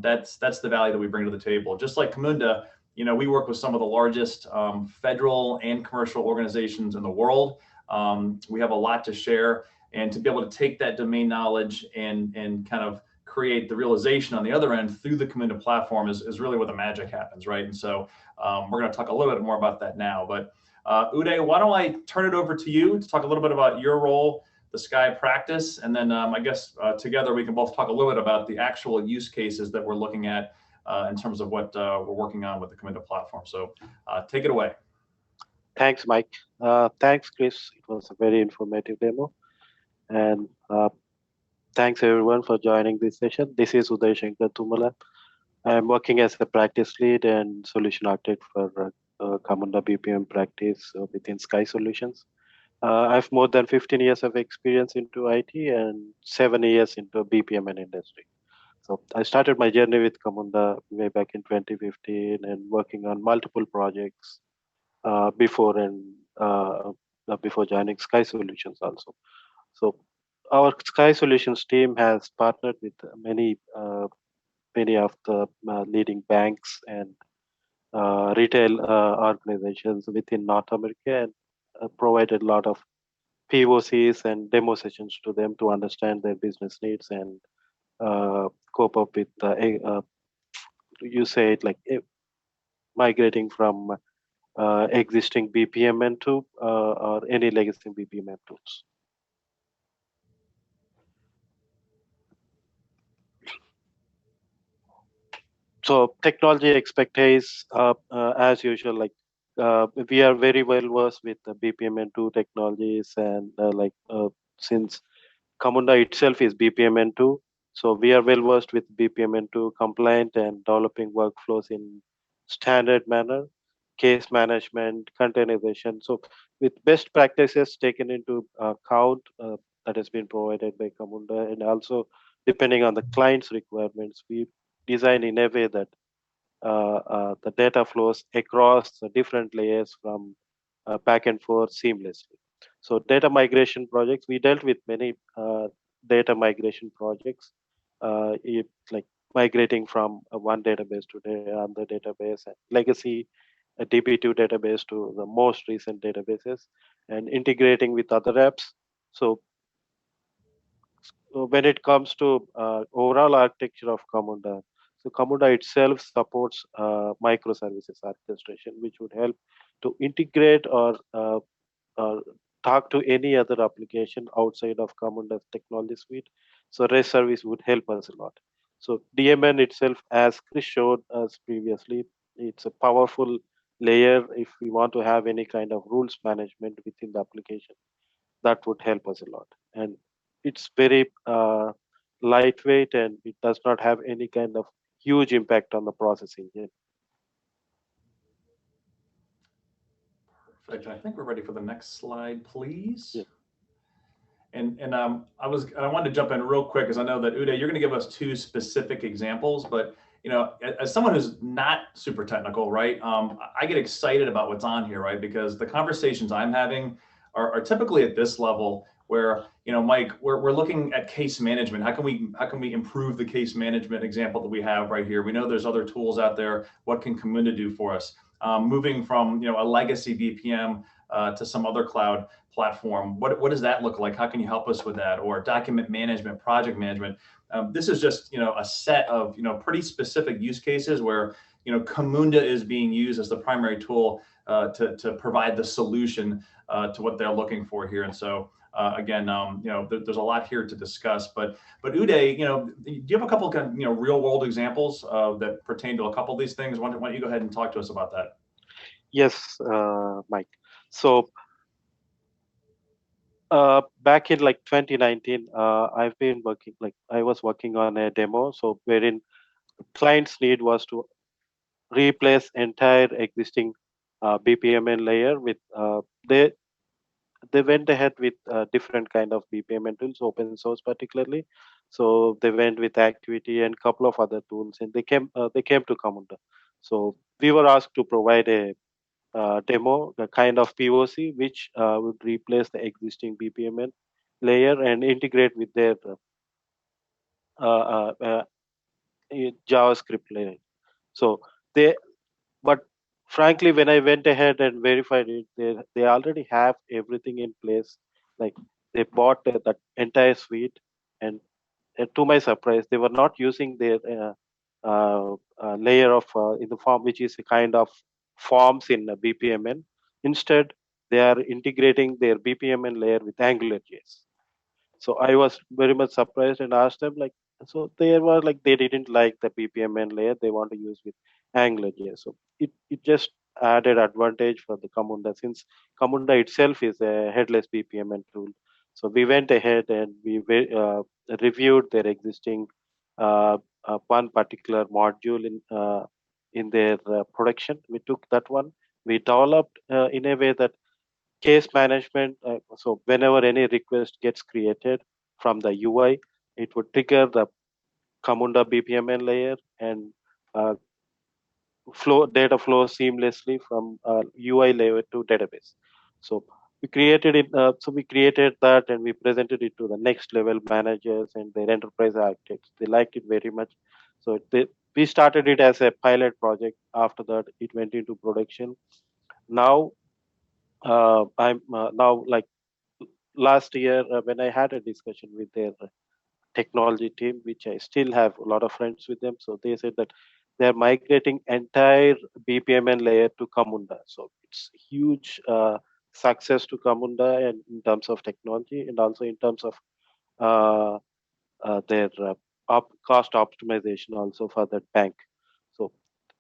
that's the value that we bring to the table. Just like Camunda, we work with some of the largest federal and commercial organizations in the world. We have a lot to share, and to be able to take that domain knowledge and kind of create the realization on the other end through the Camunda platform is really where the magic happens, right? And so we're going to talk a little bit more about that now. But Uday, why don't I turn it over to you to talk a little bit about your role, the Sky practice, and then I guess together we can both talk a little bit about the actual use cases that we're looking at in terms of what we're working on with the Camunda platform. So take it away. Thanks, Mike. Thanks, Chris. It was a very informative demo. And thanks everyone for joining this session. This is Uday Tummala. I'm working as a practice lead and solution architect for Camunda BPM practice within Sky Solutions. I have more than 15 years of experience into IT and 7 years into BPM and industry. So I started my journey with Camunda way back in 2015 and working on multiple projects before joining Sky Solutions also. So our Sky Solutions team has partnered with many of the leading banks and retail organizations within North America, and provided a lot of POCs and demo sessions to them to understand their business needs and cope up with migrating from existing BPMN to or any legacy BPMN tools. So technology expertise, as usual, we are very well versed with the BPMN2 technologies, and since Camunda itself is BPMN2, So we are well versed with BPMN2 compliant and developing workflows in standard manner, case management, containerization. So with best practices taken into account that has been provided by Camunda, and also depending on the client's requirements, we design in a way that the data flows across the different layers from back and forth seamlessly. So data migration projects, we dealt with many data migration projects, like migrating from one database to the other database, and legacy a DB2 database to the most recent databases, and integrating with other apps. So when it comes to overall architecture of Camunda, so Camunda itself supports microservices orchestration, which would help to integrate or talk to any other application outside of Camunda's technology suite. So REST service would help us a lot. So DMN itself, as Chris showed us previously, it's a powerful layer if we want to have any kind of rules management within the application. That would help us a lot. And it's very lightweight, and it does not have any kind of huge impact on the process engine. Perfect. I think we're ready for the next slide, please. Yeah. And I wanted to jump in real quick because I know that Uday, you're going to give us two specific examples, but you know, as someone who's not super technical, right? I get excited about what's on here, right? Because the conversations I'm having are typically at this level where, you know, Mike, we're looking at case management. How can we improve the case management example that we have right here? We know there's other tools out there. What can Camunda do for us? Moving from, you know, a legacy BPM to some other cloud platform. What does that look like? How can you help us with that? Or document management, project management. This is just, you know, a set of, you know, pretty specific use cases where, you know, Camunda is being used as the primary tool to provide the solution to what they're looking for here. And so again, you know, there's a lot here to discuss, but Uday, you know, do you have a couple of, you know, real world examples that pertain to a couple of these things? Why don't you go ahead and talk to us about that? Yes, Mike. So back in like 2019, I've been working, like I was working on a demo. So wherein the client's need was to replace entire existing BPMN layer with, they went ahead with different kind of BPMN tools, open source particularly. So they went with Activity and couple of other tools, and they came to Camunda. So we were asked to provide a demo, the kind of POC, which would replace the existing BPMN layer and integrate with their JavaScript layer. So but frankly, when I went ahead and verified it, they already have everything in place. Like they bought that entire suite, and to my surprise, they were not using their layer of in the form, which is a kind of forms in BPMN. Instead, they are integrating their BPMN layer with AngularJS. So I was very much surprised and asked them, like, so they were like, they didn't like the BPMN layer, they want to use with AngularJS. So it just added advantage for the Camunda, since Camunda itself is a headless BPMN tool. So we went ahead and we reviewed their existing one particular module in their production. We took that one, we developed in a way that case management. So whenever any request gets created from the UI, it would trigger the Camunda BPMN layer, and data flow seamlessly from UI layer to database. So we created it. So we created that, and we presented it to the next level managers and their enterprise architects. They liked it very much. So we started it as a pilot project. After that, it went into production. Now I'm now, like last year, when I had a discussion with their technology team, which I still have a lot of friends with them. So they said that they're migrating entire BPMN layer to Camunda. So it's huge success to Camunda, and in terms of technology, and also in terms of their cost optimization also for that bank. So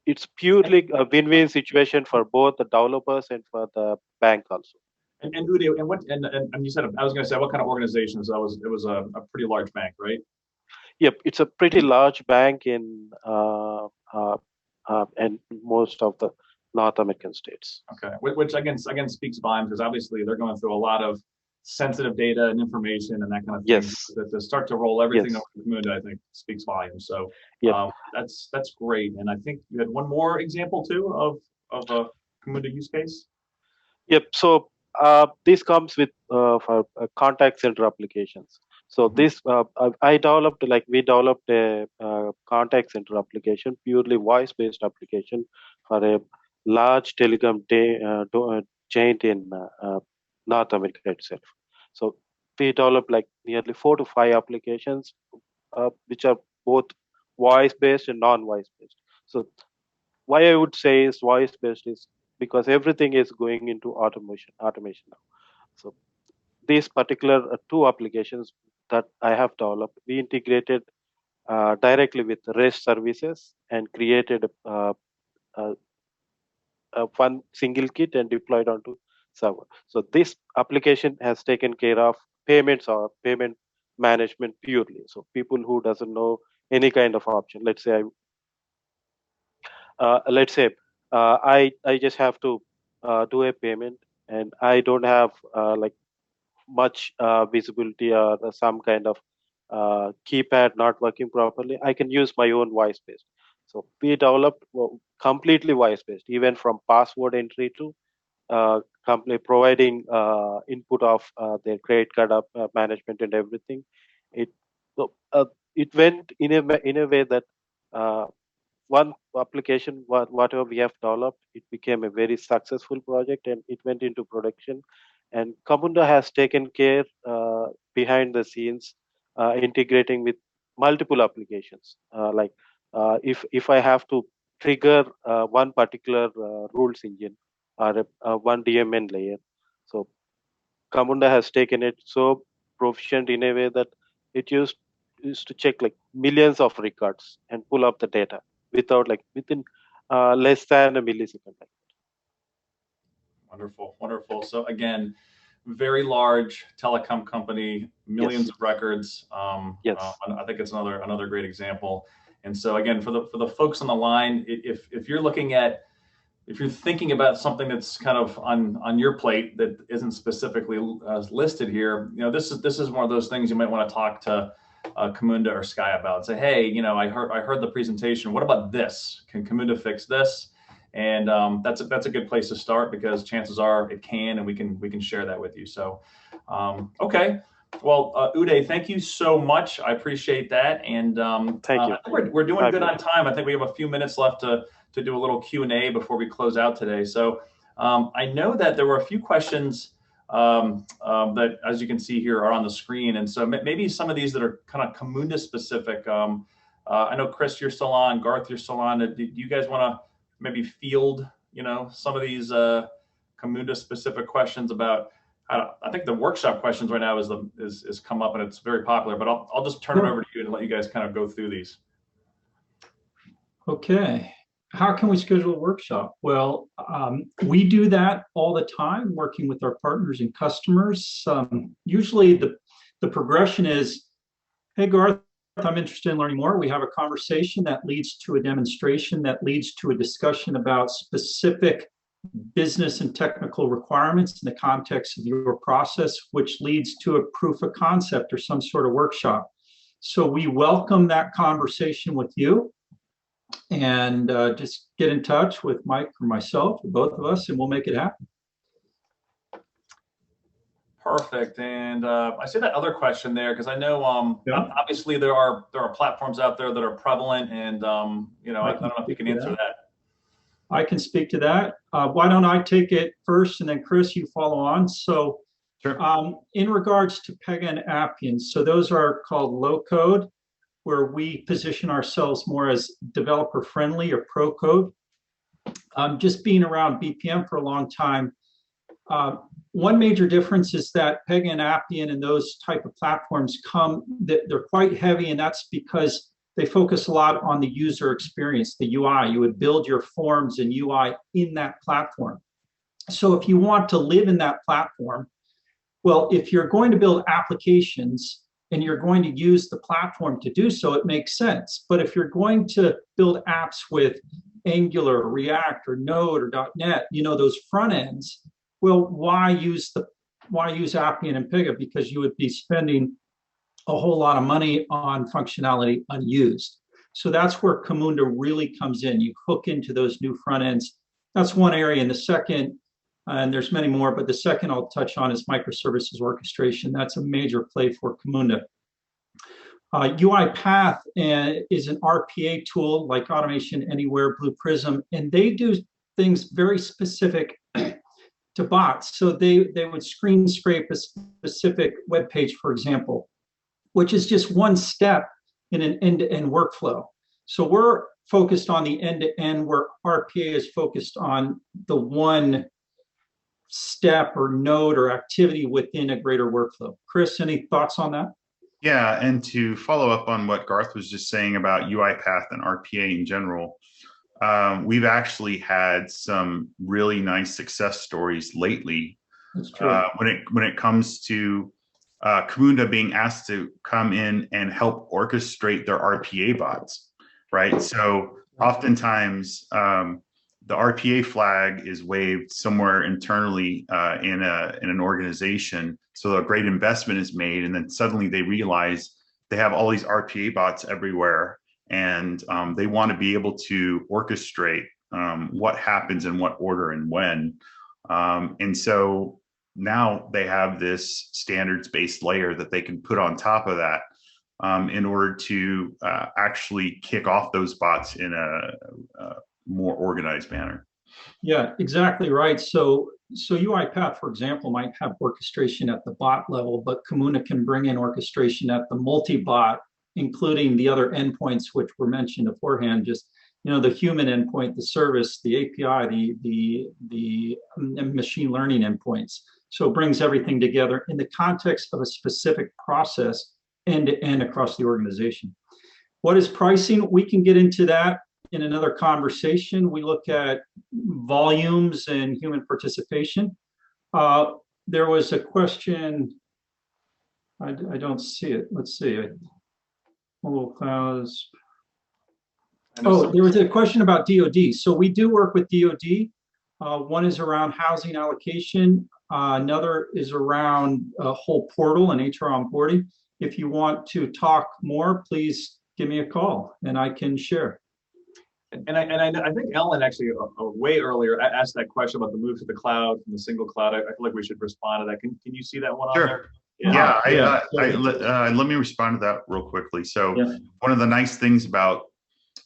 it's purely a win-win situation for both the developers and for the bank also. And Uday, and you said, I was going to say, what kind of organization? So it was a pretty large bank, right? Yep, it's a pretty large bank in and most of the North American states. Okay, which again speaks volumes, because obviously they're going through a lot of sensitive data and information and that kind of thing. Yes. To start to roll everything Yes. over to Camunda, I think speaks volumes. So Yep. that's great. And I think you had one more example too of a Camunda use case. Yep. So this comes with for contact center applications. So this we developed a contact center application, purely voice-based application for a large telecom chain in North America itself. So we developed like nearly 4 to 5 applications, which are both voice-based and non-voice-based. So why I would say is voice-based is because everything is going into automation now. So these particular 2 applications that I have developed, we integrated directly with REST services and created one single kit and deployed onto server. So this application has taken care of payments or payment management purely. So people who doesn't know any kind of option, let's say I just have to do a payment and I don't have like much visibility or some kind of keypad not working properly. I can use my own voice based. So we developed completely voice based, even from password entry to company providing input of their credit card management and everything. It so, it went in a way that one application, whatever we have developed, it became a very successful project and it went into production. And Camunda has taken care behind the scenes, integrating with multiple applications. If I have to trigger one particular rules engine or one DMN layer, so Camunda has taken it so proficient in a way that it used to check like millions of records and pull up the data within less than a millisecond. Wonderful, wonderful. So again, very large telecom company, millions of records. Yes. I think it's another great example. And so again, for the folks on the line, if you're looking at, if you're thinking about something that's kind of on your plate that isn't specifically listed here, this is one of those things you might want to talk to Camunda or Sky about. Say, hey, I heard the presentation. What about this? Can Camunda fix this? And that's a good place to start, because chances are it can, and we can share that with you. So, okay. Well, Uday, thank you so much. I appreciate that. And thank you. We're doing good on time. I think we have a few minutes left to do a little Q&A before we close out today. So I know that there were a few questions that, as you can see here, are on the screen. And so maybe some of these that are kind of Camunda specific. I know, Chris, you're still on. Garth, you're still on. Do you guys want to maybe field, some of these Camunda specific questions about? I think the workshop questions right now is come up, and it's very popular. But I'll just turn it over to you and let you guys kind of go through these. Okay. How can we schedule a workshop? Well, we do that all the time, working with our partners and customers. Usually the progression is, hey, Garth, I'm interested in learning more. We have a conversation that leads to a demonstration, that leads to a discussion about specific business and technical requirements in the context of your process, which leads to a proof of concept or some sort of workshop. So we welcome that conversation with you. And just get in touch with Mike or myself, or both of us, and we'll make it happen. Perfect. And I see that other question there, because I know obviously there are platforms out there that are prevalent, and I don't know if you can answer that. I can speak to that. Why don't I take it first, and then Chris, you follow on. So sure. In regards to Pega and Appian, so those are called low code, where we position ourselves more as developer friendly or pro code. Just being around BPM for a long time, one major difference is that Pega and Appian and those type of platforms they're quite heavy, and that's because they focus a lot on the user experience, the UI. You would build your forms and UI in that platform. So if you want to live in that platform, well, if you're going to build applications, and you're going to use the platform to do so, it makes sense. But if you're going to build apps with Angular, React, or Node, or .NET, those front ends, well, why use Appian and Pega? Because you would be spending a whole lot of money on functionality unused. So that's where Camunda really comes in. You hook into those new front ends. That's one area. And the second, and there's many more, but the second I'll touch on is microservices orchestration. That's a major play for Camunda. UiPath is an RPA tool like Automation Anywhere, Blue Prism, and they do things very specific to bots. So they would screen scrape a specific web page, for example, which is just one step in an end-to-end workflow. So we're focused on the end-to-end, where RPA is focused on the one step or node or activity within a greater workflow. Chris, any thoughts on that? Yeah, and to follow up on what Garth was just saying about UiPath and RPA in general, we've actually had some really nice success stories lately. That's true. When it comes to Camunda being asked to come in and help orchestrate their RPA bots, right? So oftentimes the RPA flag is waved somewhere internally in an organization. So a great investment is made, and then suddenly they realize they have all these RPA bots everywhere, and they want to be able to orchestrate what happens in what order and when. And so now they have this standards-based layer that they can put on top of that in order to actually kick off those bots in a more organized manner. Yeah, exactly right. So UiPath, for example, might have orchestration at the bot level, but Camunda can bring in orchestration at the multi-bot, including the other endpoints which were mentioned beforehand. Just the human endpoint, the service, the API, the machine learning endpoints. So it brings everything together in the context of a specific process end to end across the organization. What is pricing? We can get into that in another conversation. We look at volumes and human participation. There was a question, I don't see it. Let's see. Mobile clouds. Oh, there was a question about DoD. So we do work with DoD. One is around housing allocation. Another is around a whole portal and HR onboarding. If you want to talk more, please give me a call and I can share. And I think Ellen actually way earlier asked that question about the move to the cloud from the single cloud. I feel like we should respond to that. Can you see that one on there? Let me respond to that real quickly. So one of the nice things about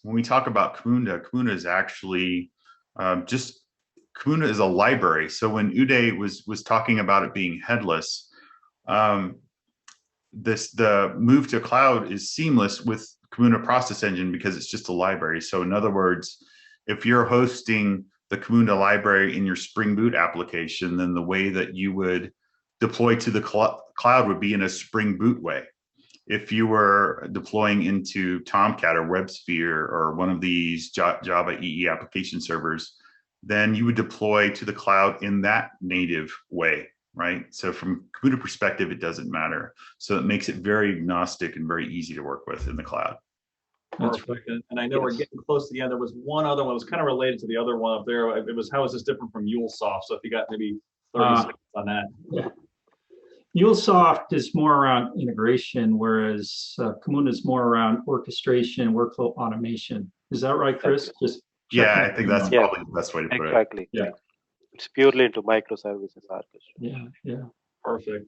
when we talk about Camunda is actually Camunda is a library. So when Uday was talking about it being headless, the move to cloud is seamless with Camunda Process Engine because it's just a library. So in other words, if you're hosting the Camunda library in your Spring Boot application, then the way that you would deploy to the cloud would be in a Spring Boot way. If you were deploying into Tomcat or WebSphere or one of these Java EE application servers, then you would deploy to the cloud in that native way, right? So from a Camunda perspective, it doesn't matter. So it makes it very agnostic and very easy to work with in the cloud. Perfect. And I know we're getting close to the end. There was one other one that was kind of related to the other one up there. It was, how is this different from MuleSoft? So if you got maybe 30 seconds on that. Yeah. MuleSoft is more around integration, whereas Camunda is more around orchestration, workflow automation. Is that right, Chris? Just I think that's probably the best way to put it. Exactly. Yeah. It's purely into microservices orchestration. Yeah. Perfect.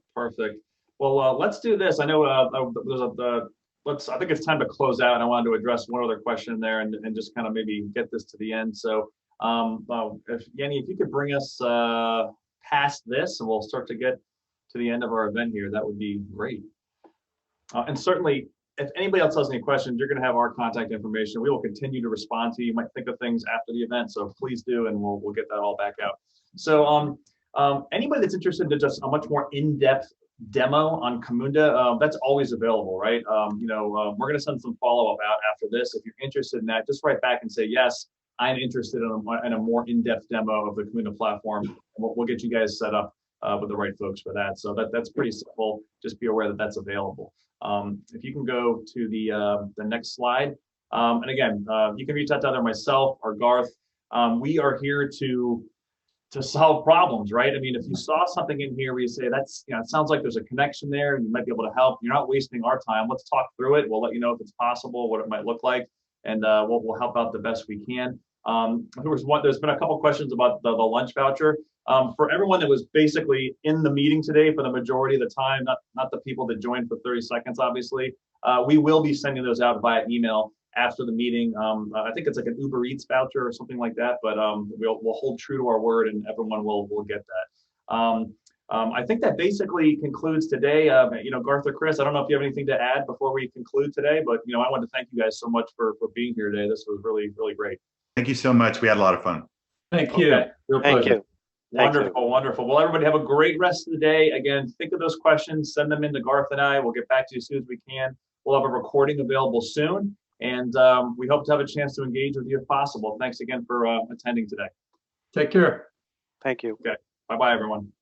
Well, let's do this. I know I think it's time to close out, and I wanted to address one other question there and just kind of maybe get this to the end. So, if Yenny, if you could bring us past this, and we'll start to get to the end of our event here, that would be great. And certainly, if anybody else has any questions, you're going to have our contact information. We will continue to respond to you. You might think of things after the event, so please do, and we'll get that all back out. So, anybody that's interested in just a much more in-depth demo on Camunda, that's always available, right? We're going to send some follow-up out after this. If you're interested in that, just write back and say, yes, I'm interested in a more in-depth demo of the Camunda platform. We'll get you guys set up with the right folks for that. So that's pretty simple. Just be aware that that's available. If you can go to the next slide. And again, you can reach out to either myself or Garth. We are here to solve problems, right? I mean, if you saw something in here where you say that's, it sounds like there's a connection there, and you might be able to help. You're not wasting our time. Let's talk through it. We'll let you know if it's possible, what it might look like, and we'll help out the best we can. There's been a couple questions about the lunch voucher. For everyone that was basically in the meeting today for the majority of the time, not the people that joined for 30 seconds, obviously, we will be sending those out via email after the meeting. I think it's like an Uber Eats voucher or something like that, but we'll hold true to our word, and everyone will get that. I think that basically concludes today. Garth or Chris, I don't know if you have anything to add before we conclude today, but I want to thank you guys so much for being here today. This was really, really great. Thank you so much. We had a lot of fun. Thank you. Okay. Thank you. Wonderful, wonderful. Well, everybody have a great rest of the day. Again, think of those questions, send them in to Garth and I. We'll get back to you as soon as we can. We'll have a recording available soon. And we hope to have a chance to engage with you if possible. Thanks again for attending today. Take care. Thank you. Okay. Bye-bye, everyone.